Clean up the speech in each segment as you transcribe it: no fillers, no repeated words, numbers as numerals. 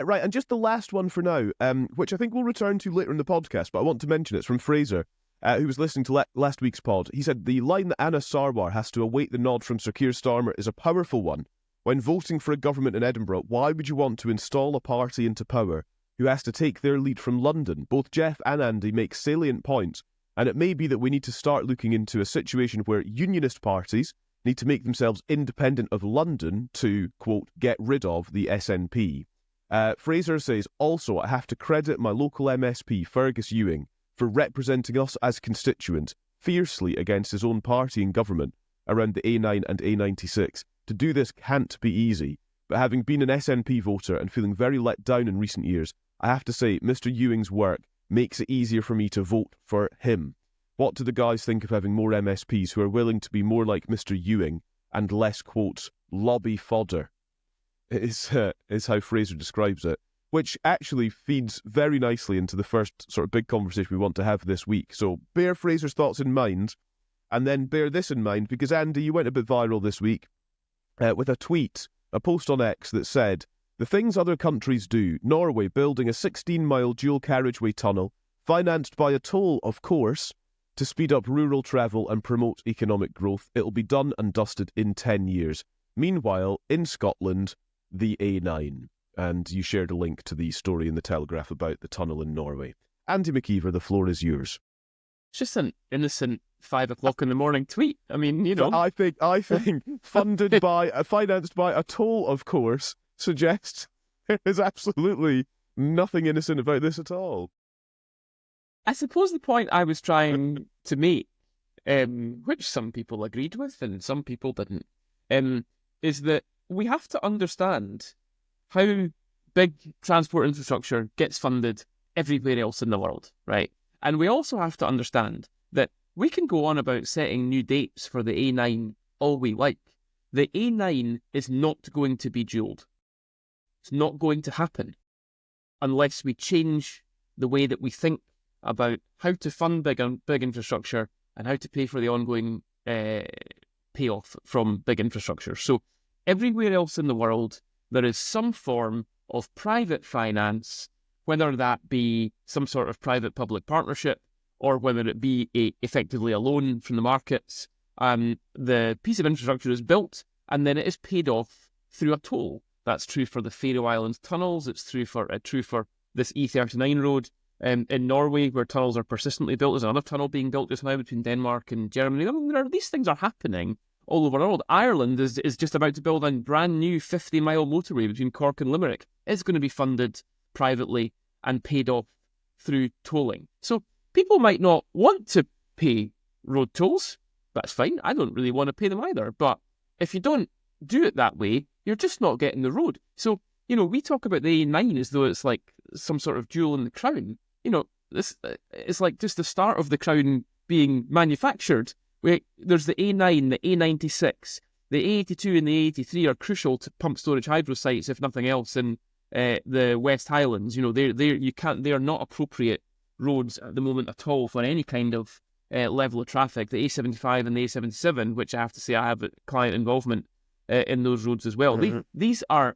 Right, and just the last one for now, which I think we'll return to later in the podcast, but I want to mention it's from Fraser, who was listening to last week's pod. He said, the line that Anna Sarwar has to await the nod from Sir Keir Starmer is a powerful one. When voting for a government in Edinburgh, why would you want to install a party into power who has to take their lead from London? Both Geoff and Andy make salient points, and it may be that we need to start looking into a situation where unionist parties need to make themselves independent of London to, quote, get rid of the SNP. Fraser says, also, I have to credit my local MSP, Fergus Ewing, for representing us as constituents fiercely against his own party and government around the A9 and A96. To do this can't be easy, but having been an SNP voter and feeling very let down in recent years, I have to say Mr. Ewing's work makes it easier for me to vote for him. What do the guys think of having more MSPs who are willing to be more like Mr. Ewing and less, quote, lobby fodder? Is how Fraser describes it, which actually feeds very nicely into the first sort of big conversation we want to have this week. So bear Fraser's thoughts in mind, and then bear this in mind, because Andy, you went a bit viral this week with a tweet, a post on X that said, the things other countries do, Norway building a 16-mile dual carriageway tunnel, financed by a toll, of course, to speed up rural travel and promote economic growth. It'll be done and dusted in 10 years. Meanwhile, in Scotland, the A9. And you shared a link to the story in the Telegraph about the tunnel in Norway. Andy Maciver, the floor is yours. It's just an innocent 5 o'clock in the morning tweet. I mean, you know. I think financed by a toll, of course, suggests there is absolutely nothing innocent about this at all. I suppose the point I was trying to make, which some people agreed with and some people didn't, is that we have to understand how big transport infrastructure gets funded everywhere else in the world, right? And we also have to understand that we can go on about setting new dates for the A9 all we like. The A9 is not going to be dualled. It's not going to happen unless we change the way that we think about how to fund big infrastructure and how to pay for the ongoing payoff from big infrastructure. So everywhere else in the world, there is some form of private finance, whether that be some sort of private-public partnership or whether it be effectively a loan from the markets. The piece of infrastructure is built and then it is paid off through a toll. That's true for the Faroe Islands tunnels. It's true for this E39 road in Norway, where tunnels are persistently built. There's another tunnel being built just now between Denmark and Germany. I mean, these things are happening all over the world. Ireland is just about to build a brand new 50-mile motorway between Cork and Limerick. It's going to be funded privately and paid off through tolling. So people might not want to pay road tolls. That's fine. I don't really want to pay them either. But if you don't do it that way, you're just not getting the road. So, you know, we talk about the A9 as though it's like some sort of jewel in the crown. You know, this it's like just the start of the crown being manufactured. There's the A9, the A96, the A82 and the A83 are crucial to pump storage hydro sites, if nothing else, in the West Highlands. You know, they are not appropriate roads at the moment at all for any kind of level of traffic. The A75 and the A77, which I have to say I have client involvement in those roads as well. Mm-hmm.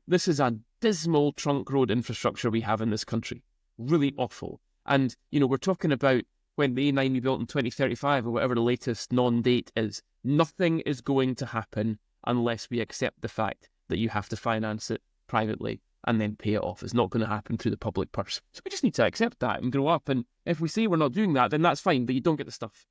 This is a dismal trunk road infrastructure we have in this country. Really awful. And, you know, we're talking about when the A9 be built in 2035 or whatever the latest non-date is. Nothing is going to happen unless we accept the fact that you have to finance it privately and then pay it off. It's not going to happen through the public purse. So we just need to accept that and grow up. And if we say we're not doing that, then that's fine, but you don't get the stuff.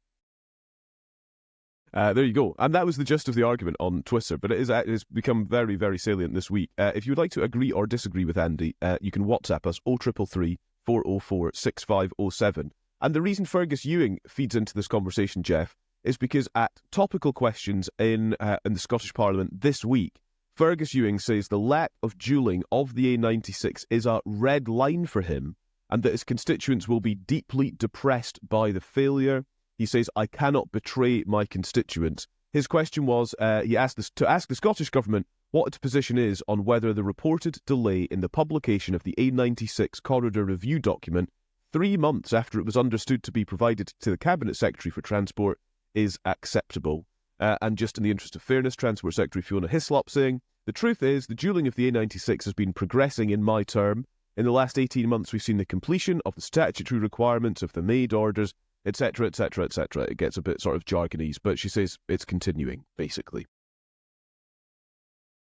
There you go. And that was the gist of the argument on Twitter, but it has become very, very salient this week. If you would like to agree or disagree with Andy, you can WhatsApp us 0333 404 6507. And the reason Fergus Ewing feeds into this conversation, Geoff, is because at topical questions in the Scottish Parliament this week, Fergus Ewing says the lack of dualling of the A96 is a red line for him and that his constituents will be deeply depressed by the failure. He says, I cannot betray my constituents. His question was, he asked us to ask the Scottish Government what its position is on whether the reported delay in the publication of the A96 Corridor Review document 3 months after it was understood to be provided to the Cabinet Secretary for Transport is acceptable. And just in the interest of fairness, Transport Secretary Fiona Hislop saying, the truth is the dualling of the A96 has been progressing in my term. In the last 18 months, we've seen the completion of the statutory requirements of the made orders, etc., etc., etc. It gets a bit sort of jargonese, but she says it's continuing, basically.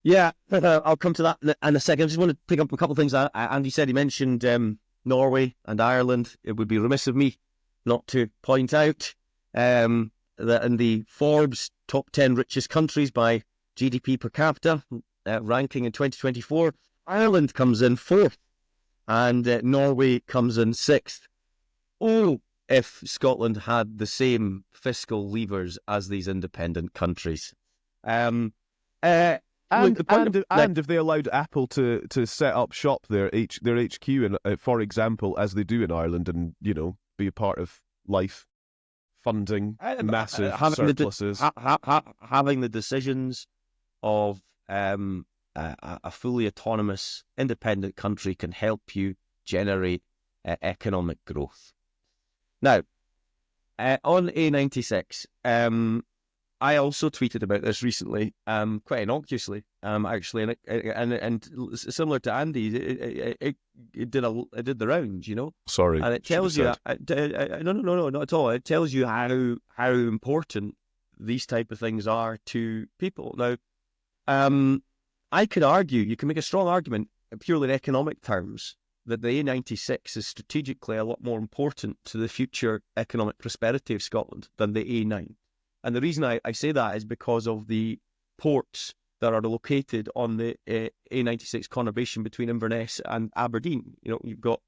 Yeah, I'll come to that in a second. I just want to pick up a couple of things that Andy said. He mentioned Norway and Ireland. It would be remiss of me not to point out that in the Forbes top 10 richest countries by GDP per capita ranking in 2024, Ireland comes in 4th and Norway comes in 6th. Oh, if Scotland had the same fiscal levers as these independent countries. And if they allowed Apple to set up shop their HQ, in, for example, as they do in Ireland, and be a part of life, funding massive surpluses, having the decisions of a fully autonomous, independent country can help you generate economic growth. Now, on A96, I also tweeted about this recently, quite innocuously, actually, and similar to Andy, it did the rounds, Sorry, and it tells you no, not at all. It tells you how important these type of things are to people. Now, I could argue, you can make a strong argument, purely in economic terms, that the A96 is strategically a lot more important to the future economic prosperity of Scotland than the A9. And the reason I say that is because of the ports that are located on the A96 conurbation between Inverness and Aberdein. You've got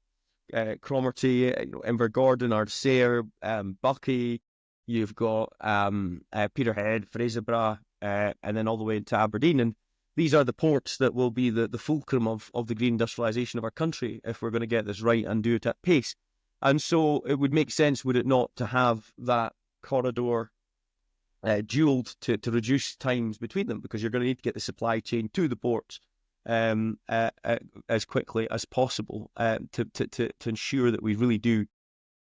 Cromarty, Invergordon, Ardsair, Buckie. You've got Peterhead, Fraserburgh, and then all the way into Aberdeen. And these are the ports that will be the fulcrum of the green industrialisation of our country if we're going to get this right and do it at pace. And so it would make sense, would it not, to have that corridor dualled to reduce times between them, because you're going to need to get the supply chain to the ports as quickly as possible to ensure that we really do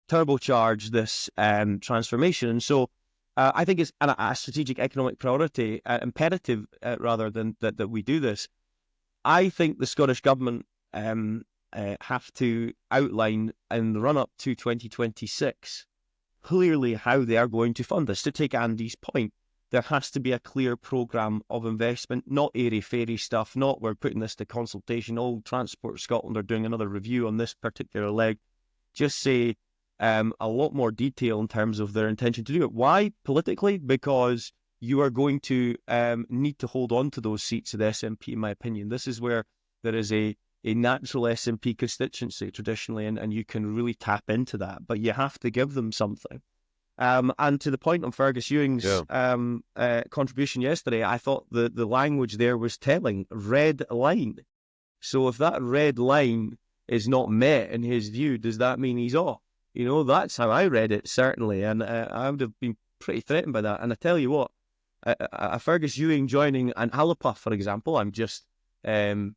turbocharge this transformation. And so I think it's a strategic economic priority, imperative rather than that we do this. I think the Scottish Government have to outline in the run-up to 2026 clearly how they are going to fund this. To take Andy's point, there has to be a clear programme of investment, not airy-fairy stuff, not we're putting this to consultation, Transport Scotland are doing another review on this particular leg. Just say a lot more detail in terms of their intention to do it. Why? Politically? Because you are going to need to hold on to those seats of the SNP, in my opinion. This is where there is a natural SNP constituency traditionally, and you can really tap into that, but you have to give them something. And to the point on Fergus Ewing's contribution yesterday, I thought the language there was telling. Red line. So if that red line is not met in his view, does that mean he's off? That's how I read it, certainly, and I would have been pretty threatened by that. And I tell you what, a Fergus Ewing joining an Alapuff, for example, I'm just shooting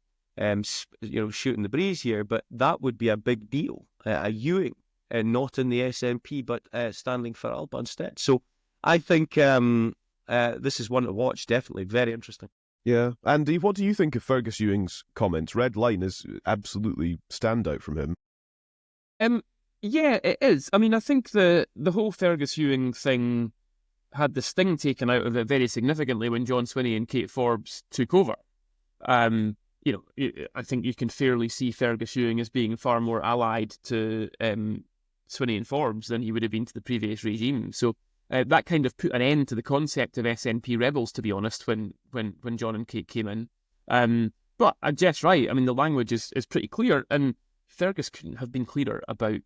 the breeze here, but that would be a big deal. A Ewing, not in the SNP, but standing for Alba instead. So I think this is one to watch, definitely. Very interesting. Yeah. Andy, what do you think of Fergus Ewing's comments? Red line is absolutely standout from him. Yeah, it is. I mean, I think the whole Fergus Ewing thing had the sting taken out of it very significantly when John Swinney and Kate Forbes took over. I think you can fairly see Fergus Ewing as being far more allied to Swinney and Forbes than he would have been to the previous regime. So that kind of put an end to the concept of SNP rebels, to be honest, when John and Kate came in. But Jeff's right. I mean, the language is pretty clear, and Fergus couldn't have been clearer about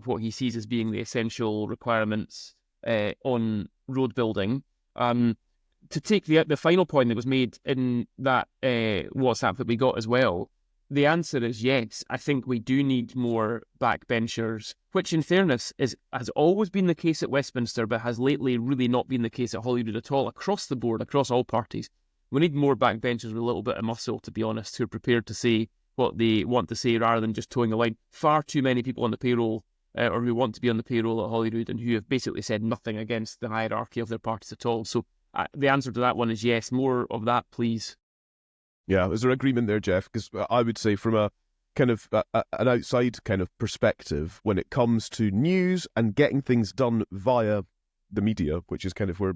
what he sees as being the essential requirements on road building. To take the final point that was made in that WhatsApp that we got as well, the answer is yes. I think we do need more backbenchers, which in fairness has always been the case at Westminster, but has lately really not been the case at Holyrood at all, across the board, across all parties. We need more backbenchers with a little bit of muscle, to be honest, who are prepared to say what they want to say rather than just towing the line. Far too many people on the payroll or who want to be on the payroll at Holyrood and who have basically said nothing against the hierarchy of their parties at all. So the answer to that one is yes, more of that, please. Yeah, is there agreement there, Geoff? Because I would say from a kind of an outside kind of perspective when it comes to news and getting things done via the media, which is kind of where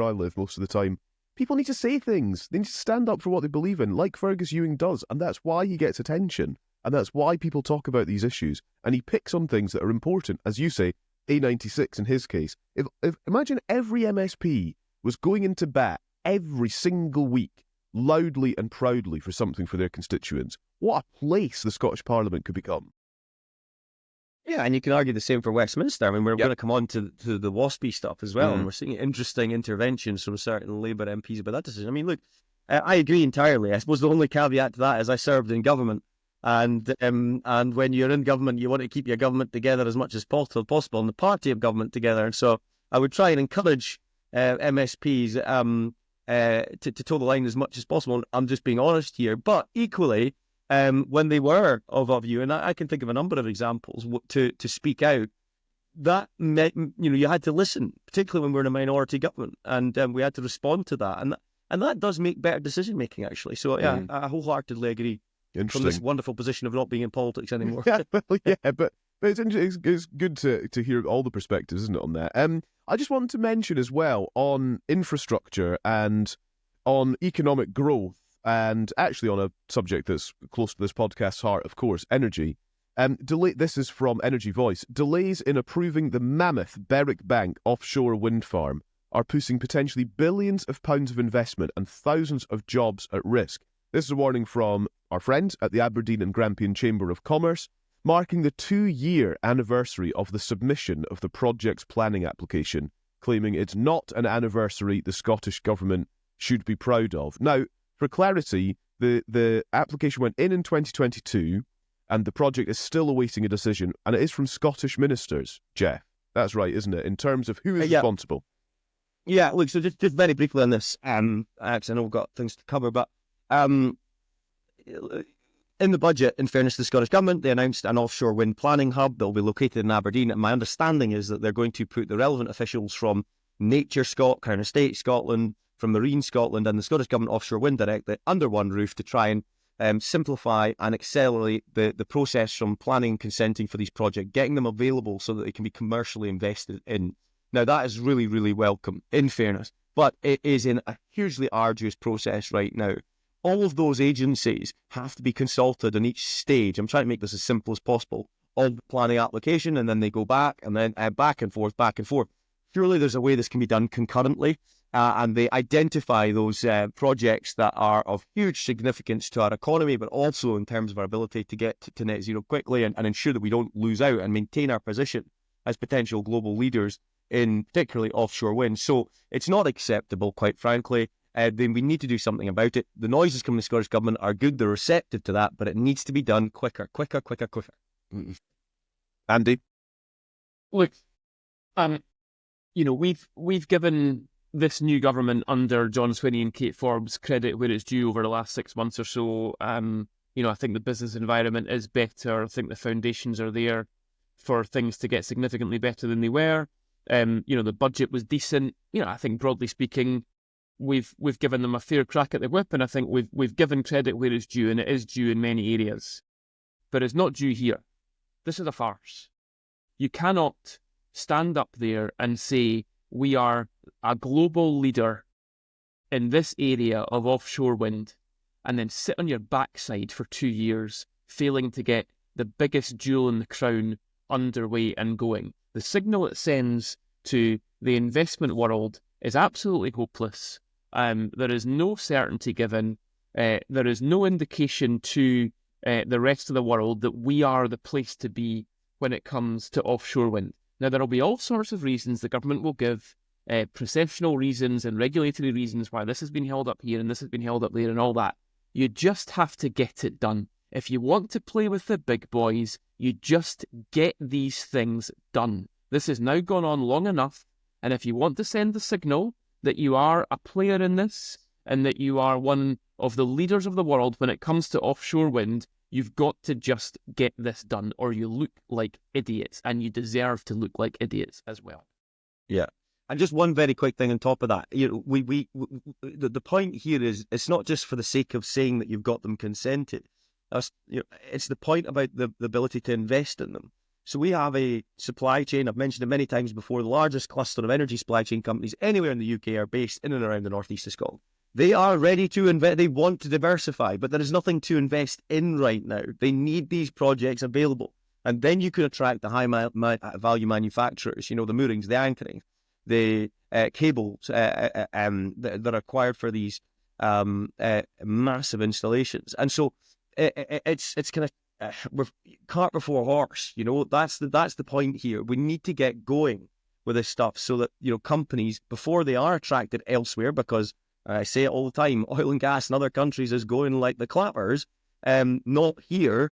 I live most of the time. People need to say things. They need to stand up for what they believe in, like Fergus Ewing does, and that's why he gets attention, and that's why people talk about these issues. And he picks on things that are important, as you say, A96 in his case. If imagine every MSP was going into bat every single week, loudly and proudly for something for their constituents. What a place the Scottish Parliament could become. Yeah, and you can argue the same for Westminster. I mean, we're going to come on to the WASPy stuff as well, and we're seeing interesting interventions from certain Labour MPs about that decision. I mean, look, I agree entirely. I suppose the only caveat to that is I served in government, and when you're in government, you want to keep your government together as much as possible, and the party of government together. And so I would try and encourage MSPs to toe the line as much as possible. I'm just being honest here, but equally, when they were of our view, and I can think of a number of examples to speak out, that meant, you had to listen, particularly when we're in a minority government, and we had to respond to that, and that does make better decision making, actually. So yeah, I wholeheartedly agree. From this wonderful position of not being in politics anymore. but it's good to hear all the perspectives, isn't it, on that? I just want to mention as well on infrastructure and on economic growth, and actually on a subject that's close to this podcast's heart, of course, energy. This is from Energy Voice. Delays in approving the mammoth Berwick Bank offshore wind farm are putting potentially billions of pounds of investment and thousands of jobs at risk. This is a warning from our friends at the Aberdein and Grampian Chamber of Commerce, marking the 2-year anniversary of the submission of the project's planning application, claiming it's not an anniversary the Scottish Government should be proud of. Now, for clarity, the application went in 2022, and the project is still awaiting a decision, and it is from Scottish ministers, Geoff. That's right, isn't it? In terms of who is responsible. Yeah, look, so just very briefly on this, actually, I know we've got things to cover, but in the budget, in fairness to the Scottish Government, they announced an offshore wind planning hub that will be located in Aberdein, and my understanding is that they're going to put the relevant officials from Nature Crown Estate Scotland, from Marine Scotland and the Scottish Government Offshore Wind Directorate under one roof to try and simplify and accelerate the process from planning and consenting for these projects, getting them available so that they can be commercially invested in. Now, that is really, really welcome, in fairness, but it is in a hugely arduous process right now. All of those agencies have to be consulted on each stage. I'm trying to make this as simple as possible. Of the planning application, and then they go back and then back and forth. Surely there's a way this can be done concurrently. And they identify those projects that are of huge significance to our economy, but also in terms of our ability to get to net zero quickly and ensure that we don't lose out and maintain our position as potential global leaders in particularly offshore wind. So it's not acceptable, quite frankly. Then we need to do something about it. The noises coming from the Scottish Government are good. They're receptive to that, but it needs to be done quicker. Andy? Look, we've given this new government under John Swinney and Kate Forbes credit where it's due over the last 6 months or so. I think the business environment is better. I think the foundations are there for things to get significantly better than they were. The budget was decent. I think broadly speaking, we've given them a fair crack at the whip, and I think we've given credit where it's due, and it is due in many areas. But it's not due here. This is a farce. You cannot stand up there and say we are a global leader in this area of offshore wind and then sit on your backside for 2 years, failing to get the biggest jewel in the crown underway and going. The signal it sends to the investment world is absolutely hopeless. There is no certainty given. There is no indication to the rest of the world that we are the place to be when it comes to offshore wind. Now, there will be all sorts of reasons the government will give, processional reasons and regulatory reasons why this has been held up here and this has been held up there and all that. You just have to get it done. If you want to play with the big boys, you just get these things done. This has now gone on long enough, and if you want to send the signal that you are a player in this and that you are one of the leaders of the world when it comes to offshore wind, you've got to just get this done, or you look like idiots, and you deserve to look like idiots as well. Yeah. And just one very quick thing on top of that. The point here is it's not just for the sake of saying that you've got them consented. It's the point about the ability to invest in them. So we have a supply chain, I've mentioned it many times before, the largest cluster of energy supply chain companies anywhere in the UK are based in and around the northeast of Scotland. They are ready to invest, they want to diversify, but there is nothing to invest in right now. They need these projects available. And then you can attract the high value manufacturers, the moorings, the anchoring, the cables that are required for these massive installations. And so it's kind of with cart before horse. That's the point here. We need to get going with this stuff so that companies, before they are attracted elsewhere, because I say it all the time, oil and gas in other countries is going like the clappers, not here,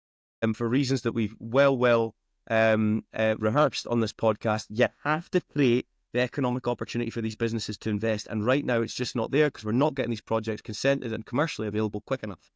for reasons that we've well rehearsed on this podcast. You have to create the economic opportunity for these businesses to invest, and right now it's just not there because we're not getting these projects consented and commercially available quick enough.